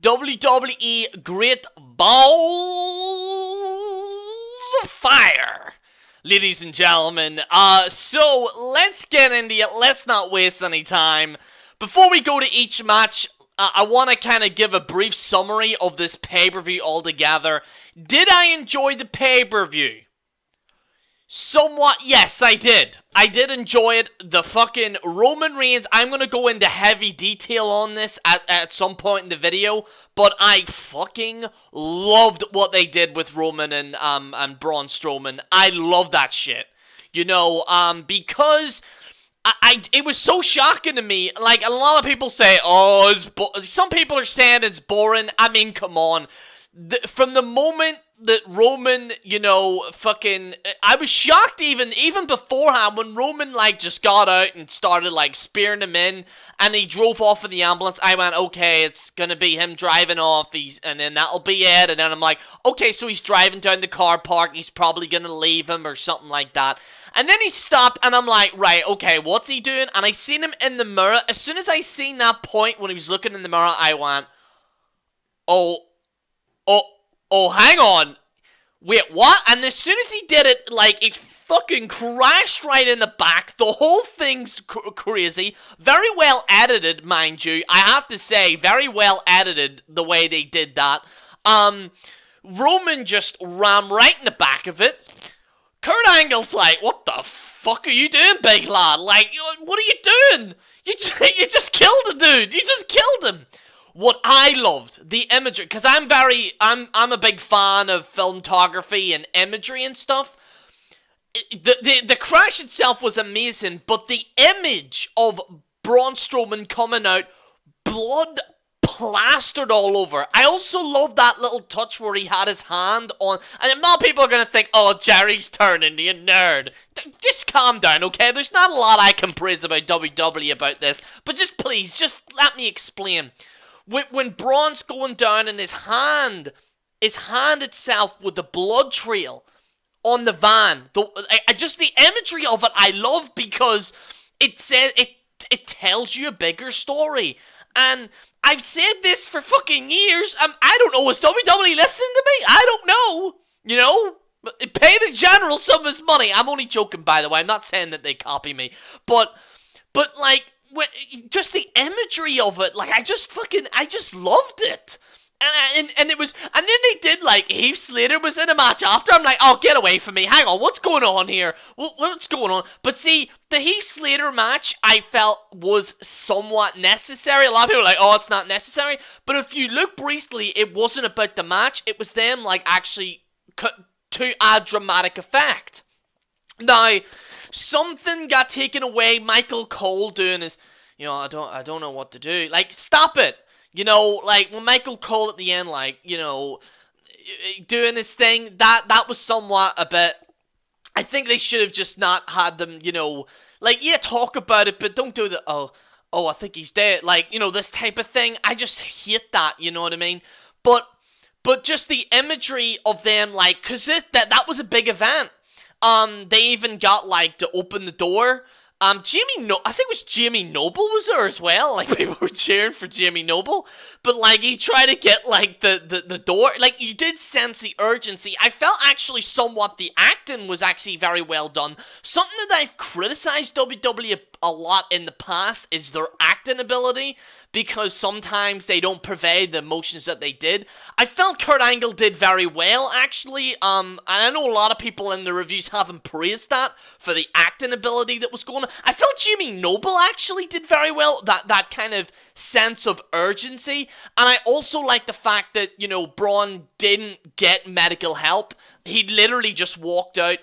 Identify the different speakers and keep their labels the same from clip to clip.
Speaker 1: WWE Great Balls of Fire, ladies and gentlemen. So let's get into it. Let's not waste any time. Before we go to each match, I want to kind of give a brief summary of this pay-per-view altogether. Did I enjoy the pay-per-view? Somewhat, yes, I did. I did enjoy it. The fucking Roman Reigns, I'm going to go into heavy detail on this at some point in the video, but I fucking loved what they did with Roman and Braun Strowman. I love that shit. You know, because it was so shocking to me. Like, a lot of people say, oh, some people are saying it's boring. I mean, come on. From the moment that Roman, you know, fucking, I was shocked even beforehand when Roman, like, just got out and started, like, spearing him in, and he drove off in the ambulance. I went, okay, it's gonna be him driving off, and then that'll be it, and then I'm like, okay, so he's driving down the car park, he's probably gonna leave him or something like that. And then he stopped, and I'm like, right, okay, what's he doing? And I seen him in the mirror. As soon as I seen that point when he was looking in the mirror, I went, oh, hang on. Wait, what? And as soon as he did it, like, it fucking crashed right in the back. The whole thing's crazy. Very well edited, mind you. I have to say, very well edited the way they did that. Roman just ran right in the back of it. Kurt Angle's like, what the fuck are you doing, big lad? Like, what are you doing? You just killed the dude. You just killed him. What I loved, the imagery, because I'm a big fan of filmography and imagery and stuff. The crash itself was amazing, but the image of Braun Strowman coming out, blood plastered all over. I also love that little touch where he had his hand on, and a lot of people are going to think, oh, Jerry's turning, you nerd. Just calm down, okay? There's not a lot I can praise about WWE about this, but just please, just let me explain. When Braun's going down and his hand itself with the blood trail on the van, just the imagery of it I love, because it says it tells you a bigger story. And I've said this for fucking years. I don't know, is WWE listening to me? I don't know. You know, pay the general some of his money. I'm only joking, by the way. I'm not saying that they copy me, but like, just the imagery of it, like, I just loved it. And it was, and then they did, like, Heath Slater was in a match after. I'm like, oh, get away from me. Hang on, what's going on here? What's going on? But see, the Heath Slater match, I felt, was somewhat necessary. A lot of people are like, oh, it's not necessary. But if you look briefly, it wasn't about the match. It was them, like, actually to add dramatic effect. Now, something got taken away. Michael Cole doing his, you know, I don't know what to do. Like, stop it. You know, like, when Michael Cole at the end, like, you know, doing his thing, that was somewhat a bit, I think they should have just not had them, you know, like, yeah, talk about it, but don't do the, oh, I think he's dead, like, you know, this type of thing. I just hate that, you know what I mean? But just the imagery of them, like, because that was a big event. They even got, like, to open the door. I think it was Jimmy Noble was there as well. Like, people were cheering for Jimmy Noble. But, like, he tried to get, like, the door. Like, you did sense the urgency. I felt actually somewhat the acting was actually very well done. Something that I've criticized WWE a lot in the past is their acting ability, because sometimes they don't provide the emotions that they did. I felt Kurt Angle did very well, actually. And I know a lot of people in the reviews haven't praised that for the acting ability that was going on. I felt Jimmy Noble actually did very well, that kind of sense of urgency. And I also like the fact that, you know, Braun didn't get medical help. He literally just walked out.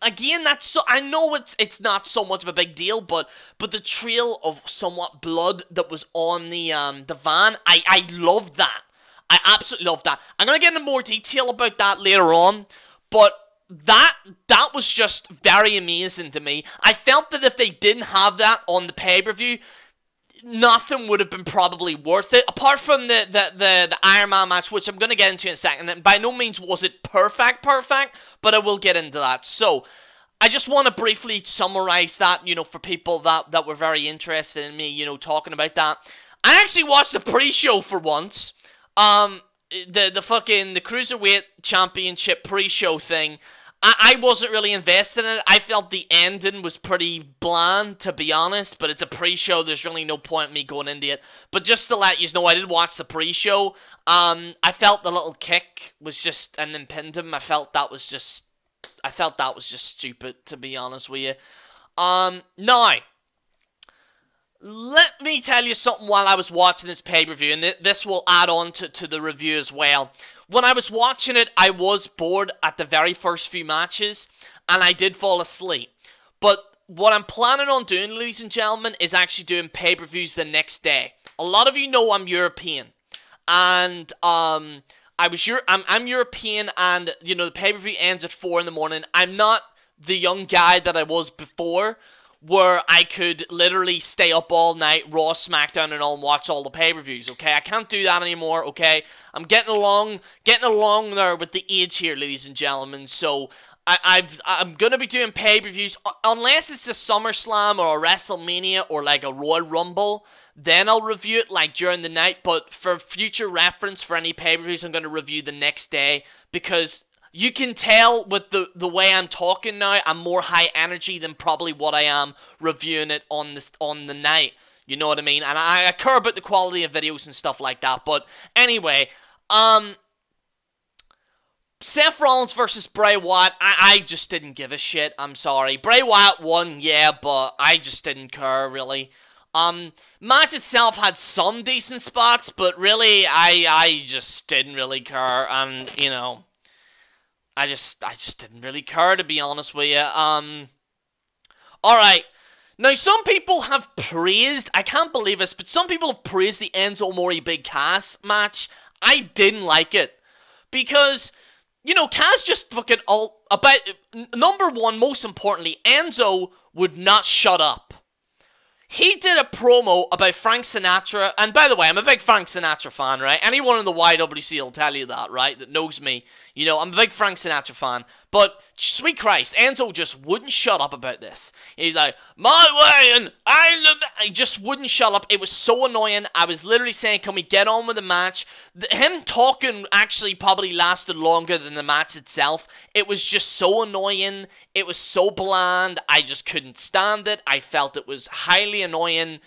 Speaker 1: Again, I know it's not so much of a big deal, but the trail of somewhat blood that was on the van, I loved that. I absolutely loved that. I'm gonna get into more detail about that later on, but that was just very amazing to me. I felt that if they didn't have that on the pay-per-view, nothing would have been probably worth it, apart from the Iron Man match, which I'm going to get into in a second. And by no means was it perfect, but I will get into that. So, I just want to briefly summarize that, you know, for people that were very interested in me, you know, talking about that. I actually watched the pre-show for once. The Cruiserweight Championship pre-show thing, I wasn't really invested in it. I felt the ending was pretty bland, to be honest, but it's a pre-show, there's really no point in me going into it. But just to let you know, I did watch the pre-show. I felt the little kick was just, and then pinned him. I felt that was just stupid, to be honest with you. Now, let me tell you something while I was watching this pay-per-view, and this will add on to the review as well. When I was watching it, I was bored at the very first few matches, and I did fall asleep. But what I'm planning on doing, ladies and gentlemen, is actually doing pay-per-views the next day. A lot of you know I'm European, and I'm European, and you know the pay-per-view ends at 4 in the morning. I'm not the young guy that I was before, where I could literally stay up all night, Raw, SmackDown, and all, and watch all the pay-per-views, okay? I can't do that anymore, okay? I'm getting along there with the age here, ladies and gentlemen, so I'm gonna be doing pay-per-views, unless it's a SummerSlam or a WrestleMania or like a Royal Rumble, then I'll review it like during the night, but for future reference for any pay-per-views, I'm gonna review the next day, because you can tell with the way I'm talking now, I'm more high energy than probably what I am reviewing it on the night. You know what I mean? And I care about the quality of videos and stuff like that. But anyway, Seth Rollins versus Bray Wyatt, I just didn't give a shit. I'm sorry. Bray Wyatt won, yeah, but I just didn't care, really. Match itself had some decent spots, but really, I just didn't really care. And, you know, I just didn't really care, to be honest with you. Alright. Now, some people have praised, I can't believe this, but some people have praised the Enzo Amore Big Cass match. I didn't like it. Because, you know, Cass just fucking number one, most importantly, Enzo would not shut up. He did a promo about Frank Sinatra, and by the way, I'm a big Frank Sinatra fan, right? Anyone in the YWC will tell you that, right? That knows me. You know, I'm a big Frank Sinatra fan. But, sweet Christ, Enzo just wouldn't shut up about this. He's like, my way, and he just wouldn't shut up. It was so annoying. I was literally saying, can we get on with the match? Him talking actually probably lasted longer than the match itself. It was just so annoying. It was so bland. I just couldn't stand it. I felt it was highly annoying.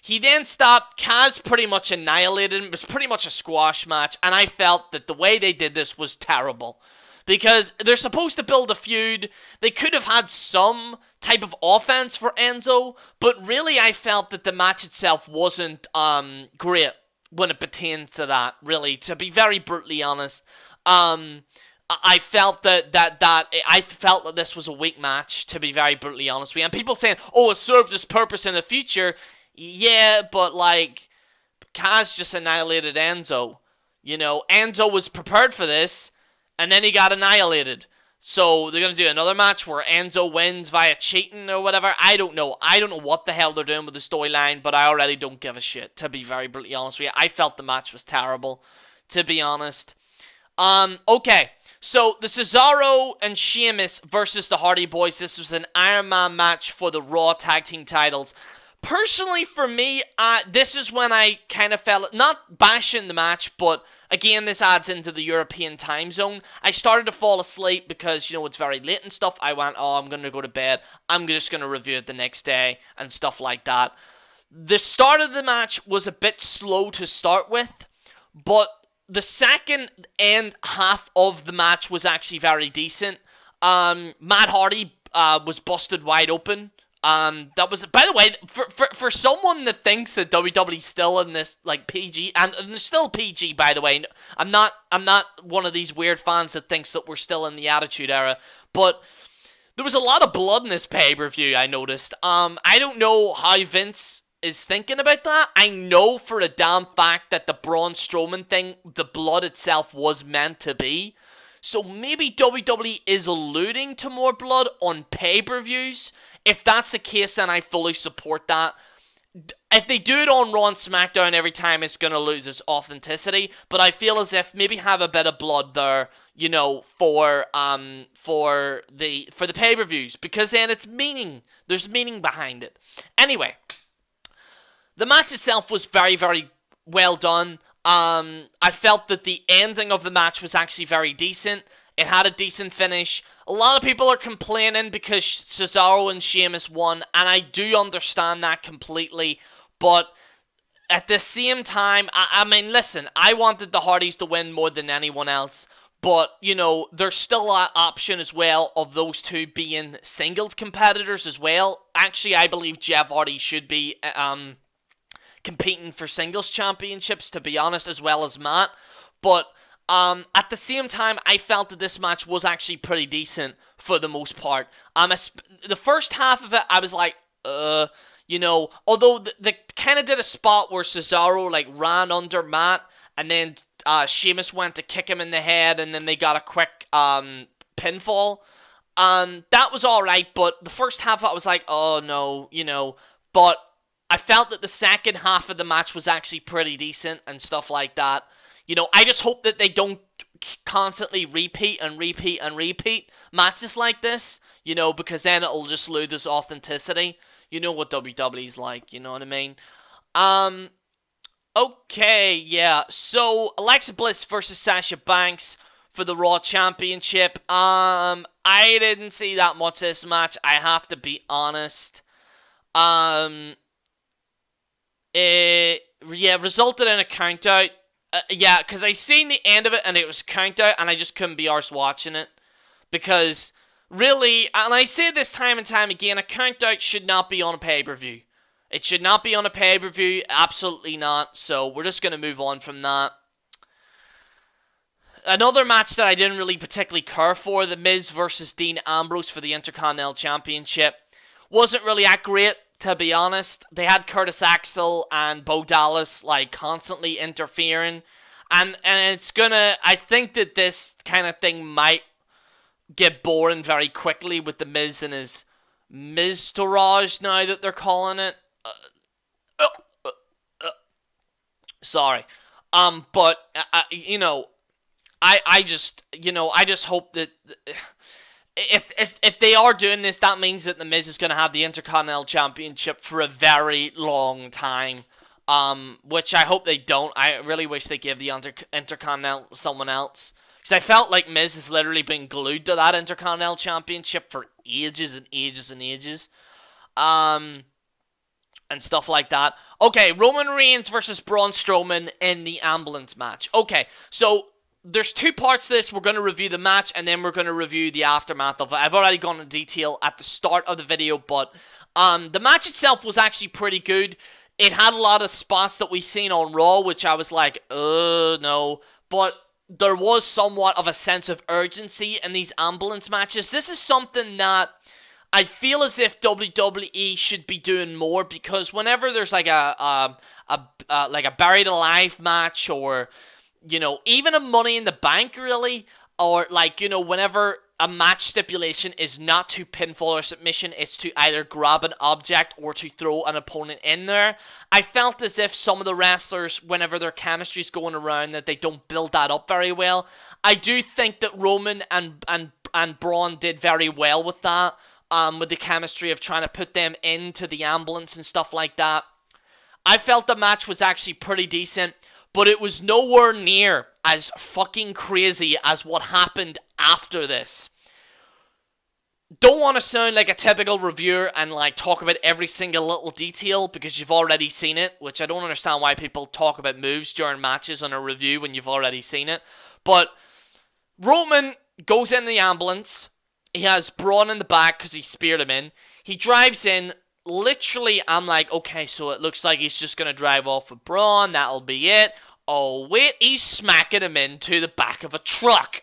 Speaker 1: He then stopped. Kaz pretty much annihilated him. It was pretty much a squash match. And I felt that the way they did this was terrible. Because they're supposed to build a feud. They could have had some type of offense for Enzo. But really, I felt that the match itself wasn't great when it pertains to that, really. To be very brutally honest. I felt that this was a weak match, to be very brutally honest with you. And people saying, oh, it served its purpose in the future. Yeah, but like, Kaz just annihilated Enzo. You know, Enzo was prepared for this, and then he got annihilated. So they're going to do another match where Enzo wins via cheating or whatever. I don't know. I don't know what the hell they're doing with the storyline, but I already don't give a shit, to be very brutally honest with you. I felt the match was terrible, to be honest. Okay. So, the Cesaro and Sheamus versus the Hardy Boys. This was an Iron Man match for the Raw Tag Team titles. Personally, for me, this is when I kind of felt, not bashing the match, but again, this adds into the European time zone. I started to fall asleep because, you know, it's very late and stuff. I went, oh, I'm going to go to bed. I'm just going to review it the next day and stuff like that. The start of the match was a bit slow to start with, but the second and half of the match was actually very decent. Matt Hardy was busted wide open. That was, by the way, for someone that thinks that WWE's still in this like PG, and they're still PG, by the way. I'm not one of these weird fans that thinks that we're still in the Attitude Era, but there was a lot of blood in this pay-per-view, I noticed. I don't know how Vince is thinking about that. I know for a damn fact that the Braun Strowman thing, the blood itself was meant to be. So maybe WWE is alluding to more blood on pay-per-views. If that's the case, then I fully support that. If they do it on Raw and SmackDown every time, it's going to lose its authenticity. But I feel as if maybe have a bit of blood there, you know, for the pay-per-views, because then it's meaning. There's meaning behind it. Anyway, the match itself was very, very well done. I felt that the ending of the match was actually very decent. It had a decent finish. A lot of people are complaining because Cesaro and Sheamus won, and I do understand that completely. But at the same time, I mean, listen, I wanted the Hardys to win more than anyone else. But, you know, there's still an option as well of those two being singles competitors as well. Actually, I believe Jeff Hardy should be competing for singles championships, to be honest, as well as Matt. But at the same time, I felt that this match was actually pretty decent for the most part. The first half of it, I was like, you know, although they kind of did a spot where Cesaro, like, ran under Matt, and then Sheamus went to kick him in the head, and then they got a quick pinfall. That was alright, but the first half I was like, oh no, you know. But I felt that the second half of the match was actually pretty decent and stuff like that. You know, I just hope that they don't constantly repeat and repeat and repeat matches like this, you know, because then it'll just lose its authenticity. You know what WWE's like, you know what I mean? Okay, yeah, so Alexa Bliss versus Sasha Banks for the Raw Championship. I didn't see that much this match, I have to be honest. It, yeah, resulted in a countout. Yeah, because I seen the end of it and it was countout and I just couldn't be arsed watching it. Because, really, and I say this time and time again, a countout should not be on a pay-per-view. It should not be on a pay-per-view, absolutely not. So, we're just going to move on from that. Another match that I didn't really particularly care for, The Miz versus Dean Ambrose for the Intercontinental Championship. Wasn't really that great, to be honest. They had Curtis Axel and Bo Dallas, like, constantly interfering. And it's gonna, I think that this kind of thing might get boring very quickly with The Miz and his Miz-tourage now that they're calling it. Sorry. But, you know, I just, you know, I just hope that if they are doing this, that means that The Miz is going to have the Intercontinental Championship for a very long time. Which I hope they don't. I really wish they gave the Intercontinental to someone else. Because I felt like Miz has literally been glued to that Intercontinental Championship for ages and ages and ages. And stuff like that. Okay, Roman Reigns versus Braun Strowman in the ambulance match. Okay, so there's two parts to this. We're going to review the match, and then we're going to review the aftermath of it. I've already gone into detail at the start of the video, but the match itself was actually pretty good. It had a lot of spots that we've seen on Raw, which I was like, no. But there was somewhat of a sense of urgency in these ambulance matches. This is something that I feel as if WWE should be doing more, because whenever there's like a buried alive match, or, you know, even a Money in the Bank, really, or, like, you know, whenever a match stipulation is not to pinfall or submission, it's to either grab an object or to throw an opponent in there. I felt as if some of the wrestlers, whenever their chemistry's going around, that they don't build that up very well. I do think that Roman and Braun did very well with that, with the chemistry of trying to put them into the ambulance and stuff like that. I felt the match was actually pretty decent, but it was nowhere near as fucking crazy as what happened after this. Don't want to sound like a typical reviewer and, like, talk about every single little detail because you've already seen it, which I don't understand why people talk about moves during matches on a review when you've already seen it. But Roman goes in the ambulance. He has Braun in the back because he speared him in. He drives in. Literally, I'm like, okay, so it looks like he's just going to drive off with Braun. That'll be it. Oh, wait, he's smacking him into the back of a truck.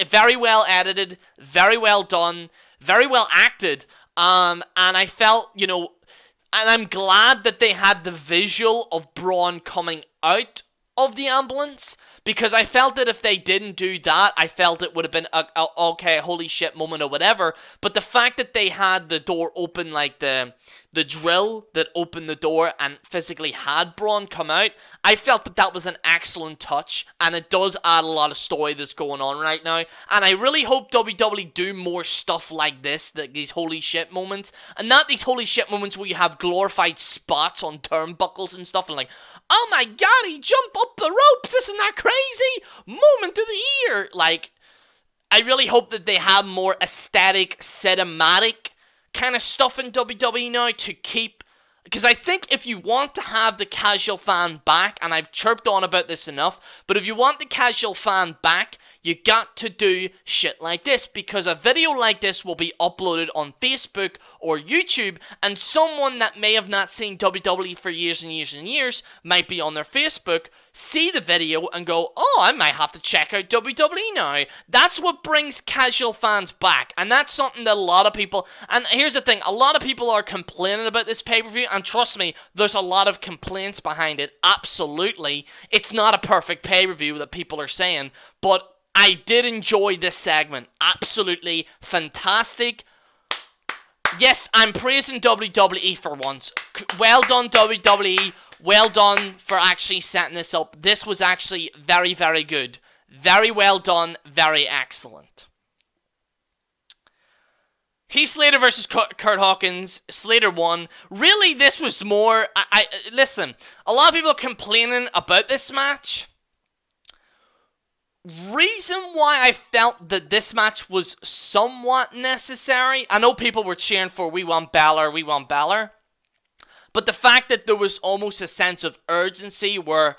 Speaker 1: Very well edited, very well done, very well acted. And I felt, you know, and I'm glad that they had the visual of Braun coming out of the ambulance, because I felt that if they didn't do that, I felt it would have been a okay, holy shit moment or whatever. But the fact that they had the door open, like the the drill that opened the door and physically had Braun come out, I felt that that was an excellent touch, and it does add a lot of story that's going on right now, and I really hope WWE do more stuff like this, these holy shit moments, and not these holy shit moments where you have glorified spots on turnbuckles and stuff, and like, oh my god, he jumped up the ropes, isn't that crazy? Moment of the year! Like, I really hope that they have more aesthetic, cinematic kind of stuff in WWE now to keep, because I think if you want to have the casual fan back, and I've chirped on about this enough, but if you want the casual fan back, you got to do shit like this, because a video like this will be uploaded on Facebook or YouTube, and someone that may have not seen WWE for years and years and years might be on their Facebook, see the video and go, oh, I might have to check out WWE now. That's what brings casual fans back, and that's something that a lot of people, and here's the thing, a lot of people are complaining about this pay-per-view, and trust me, there's a lot of complaints behind it, absolutely. It's not a perfect pay-per-view that people are saying, but I did enjoy this segment. Absolutely fantastic. Yes, I'm praising WWE for once. Well done, WWE. Well done for actually setting this up. This was actually very, very good. Very well done. Very excellent. Heath Slater versus Curt Hawkins. Slater won. Really, this was more... Listen, a lot of people are complaining about this match. Reason why I felt that this match was somewhat necessary, I know people were cheering for we want Balor, but the fact that there was almost a sense of urgency where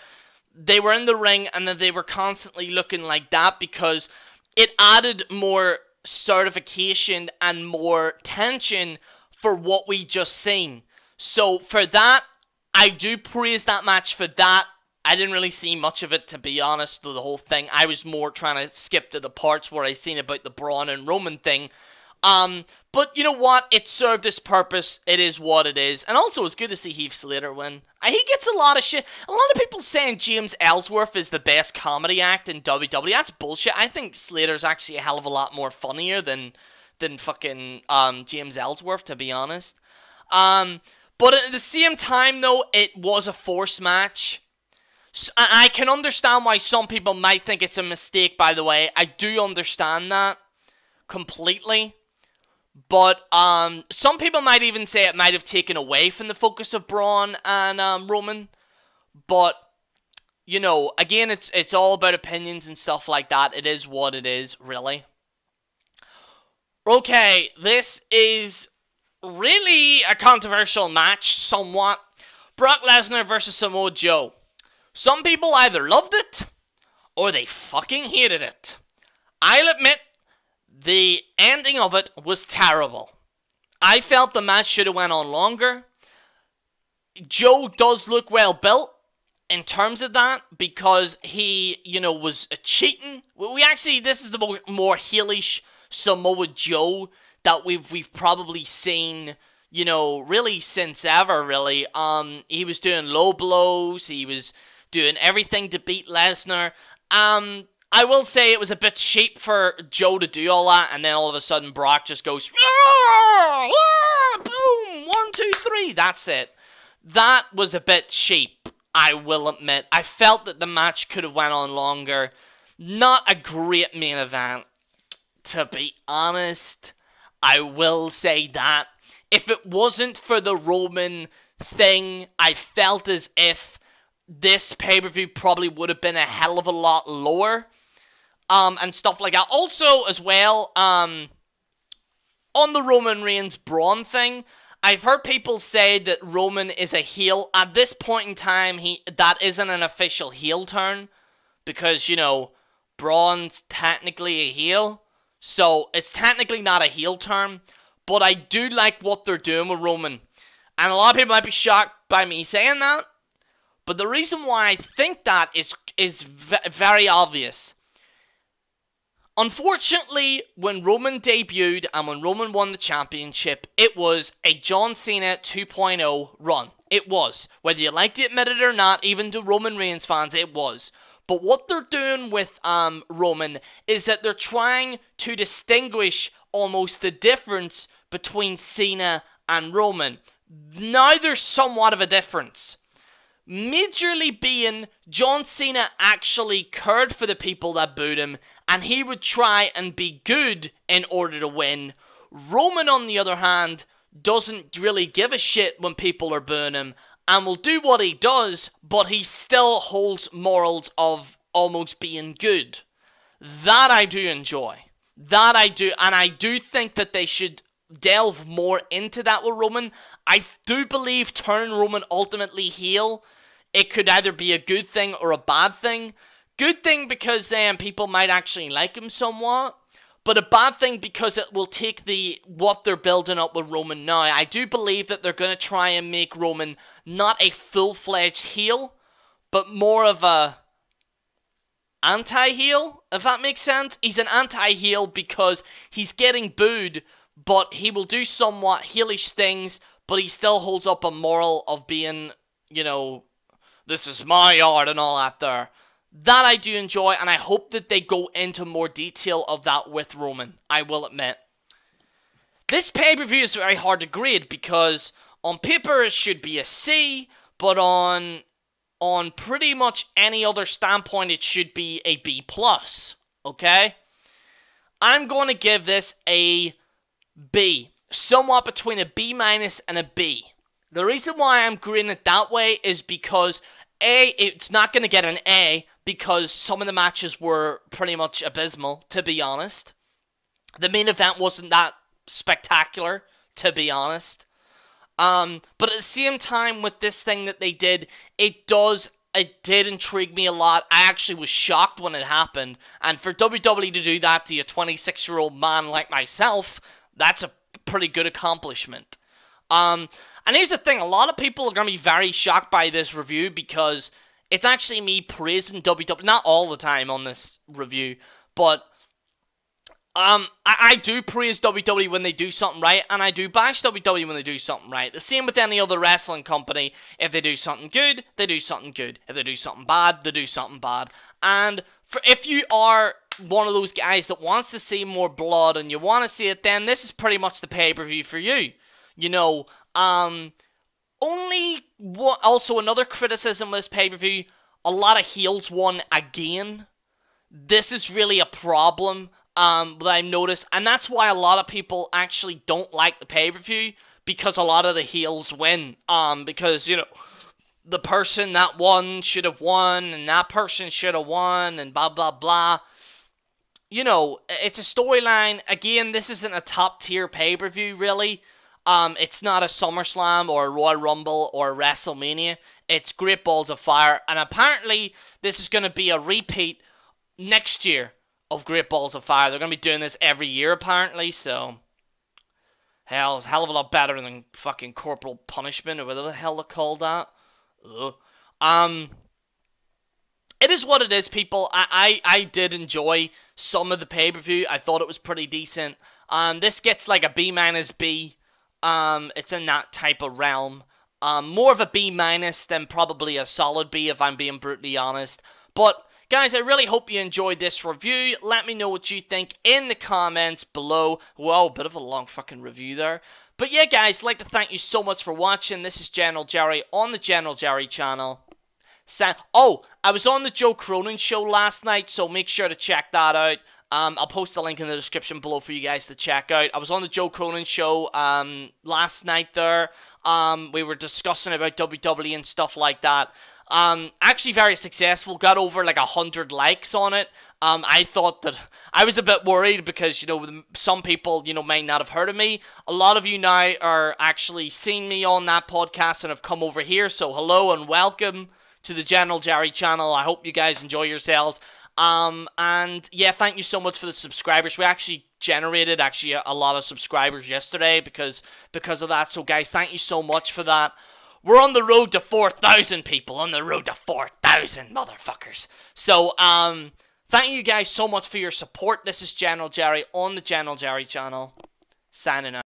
Speaker 1: they were in the ring and that they were constantly looking like that, because it added more certification and more tension for what we just seen. So for that, I do praise that match for that. I didn't really see much of it, to be honest, through the whole thing. I was more trying to skip to the parts where I seen about the Braun and Roman thing. But you know what? It served its purpose. It is what it is. And also, it's good to see Heath Slater win. He gets a lot of shit. A lot of people saying James Ellsworth is the best comedy act in WWE. That's bullshit. I think Slater's actually a hell of a lot more funnier than fucking James Ellsworth, to be honest. But at the same time, though, it was a forced match. I can understand why some people might think it's a mistake, by the way. I do understand that completely. But some people might even say it might have taken away from the focus of Braun and Roman. But, you know, again, it's all about opinions and stuff like that. It is what it is, really. Okay, this is really a controversial match, somewhat. Brock Lesnar versus Samoa Joe. Some people either loved it, or they fucking hated it. I'll admit, the ending of it was terrible. I felt the match should have went on longer. Joe does look well built in terms of that, because he, you know, was cheating. We actually, this is the more heelish Samoa Joe that we've probably seen, you know, really since ever, really. He was doing low blows, he was doing everything to beat Lesnar. I will say it was a bit cheap for Joe to do all that, and then all of a sudden Brock just goes, boom, 1, 2, 3, that's it. That was a bit cheap, I will admit. I felt that the match could have went on longer. Not a great main event, to be honest. I will say that. If it wasn't for the Roman thing, I felt as if this pay-per-view probably would have been a hell of a lot lower, and stuff like that. Also, as well, on the Roman Reigns Braun thing, I've heard people say that Roman is a heel. At this point in time, that isn't an official heel turn, because, you know, Braun's technically a heel, so it's technically not a heel turn, but I do like what they're doing with Roman, and a lot of people might be shocked by me saying that. But the reason why I think that is very obvious. Unfortunately, when Roman debuted and when Roman won the championship, it was a John Cena 2.0 run. It was. Whether you like to admit it or not, even to Roman Reigns fans, it was. But what they're doing with Roman is that they're trying to distinguish almost the difference between Cena and Roman. now there's somewhat of a difference. Majorly being John Cena actually cared for the people that booed him, and he would try and be good in order to win. Roman, on the other hand, doesn't really give a shit when people are booing him, and will do what he does, but he still holds morals of almost being good. That I do enjoy. That I do, and I do think that they should delve more into that with Roman. I do believe turning Roman ultimately heel, it could either be a good thing or a bad thing. Good thing because then people might actually like him somewhat, but a bad thing because it will take what they're building up with Roman now. I do believe that they're going to try and make Roman not a full-fledged heel, but more of a anti-heel, if that makes sense. He's an anti-heel because he's getting booed, but he will do somewhat heelish things, but he still holds up a moral of being, you know, this is my art and all that there. That I do enjoy, and I hope that they go into more detail of that with Roman, I will admit. This pay-per-view is very hard to grade because on paper it should be a C, but on pretty much any other standpoint it should be a B+, okay? I'm going to give this a B, somewhat between a B- and a B. The reason why I'm grading it that way is because A, it's not going to get an A because some of the matches were pretty much abysmal, to be honest. The main event wasn't that spectacular, to be honest. But at the same time, with this thing that they did, it did intrigue me a lot. I actually was shocked when it happened. And for WWE to do that to a 26-year-old man like myself, that's a pretty good accomplishment. And here's the thing, a lot of people are going to be very shocked by this review because it's actually me praising WWE, not all the time on this review, but I do praise WWE when they do something right, and I do bash WWE when they do something right. The same with any other wrestling company. If they do something good, they do something good. If they do something bad, they do something bad. And if you are one of those guys that wants to see more blood and you want to see it, then this is pretty much the pay-per-view for you. You know, also another criticism of this pay-per-view, a lot of heels won again. This is really a problem that I've noticed, and that's why a lot of people actually don't like the pay-per-view, because a lot of the heels win. Because, you know, the person that won should have won, and that person should have won, and blah, blah, blah. You know, it's a storyline. Again, this isn't a top-tier pay-per-view, really. It's not a SummerSlam or a Royal Rumble or a WrestleMania. It's Great Balls of Fire. And apparently, this is going to be a repeat next year of Great Balls of Fire. They're going to be doing this every year, apparently. So, hell, it's a hell of a lot better than fucking Corporal Punishment or whatever the hell they call that. Ugh. It is what it is, people. I did enjoy some of the pay-per-view. I thought it was pretty decent. This gets like a B-, B. It's in that type of realm. More of a B- than probably a solid B, if I'm being brutally honest. But, guys, I really hope you enjoyed this review. Let me know what you think in the comments below. Whoa, bit of a long fucking review there. But yeah, guys, I'd like to thank you so much for watching. This is General Jerry on the General Jerry channel. Oh, I was on the Joe Cronin show last night, so make sure to check that out. I'll post a link in the description below for you guys to check out. I was on the Joe Cronin show last night there. We were discussing about WWE and stuff like that. Actually very successful. Got over like 100 likes on it. I thought that I was a bit worried because, you know, some people, you know, might not have heard of me. A lot of you now are actually seeing me on that podcast and have come over here. So hello and welcome to the General Jerry channel. I hope you guys enjoy yourselves. And yeah, thank you so much for the subscribers. We actually generated a lot of subscribers yesterday because of that. So guys, thank you so much for that. We're on the road to 4,000 people. On the road to 4,000 motherfuckers. So, thank you guys so much for your support. This is General Jerry on the General Jerry channel. Signing out.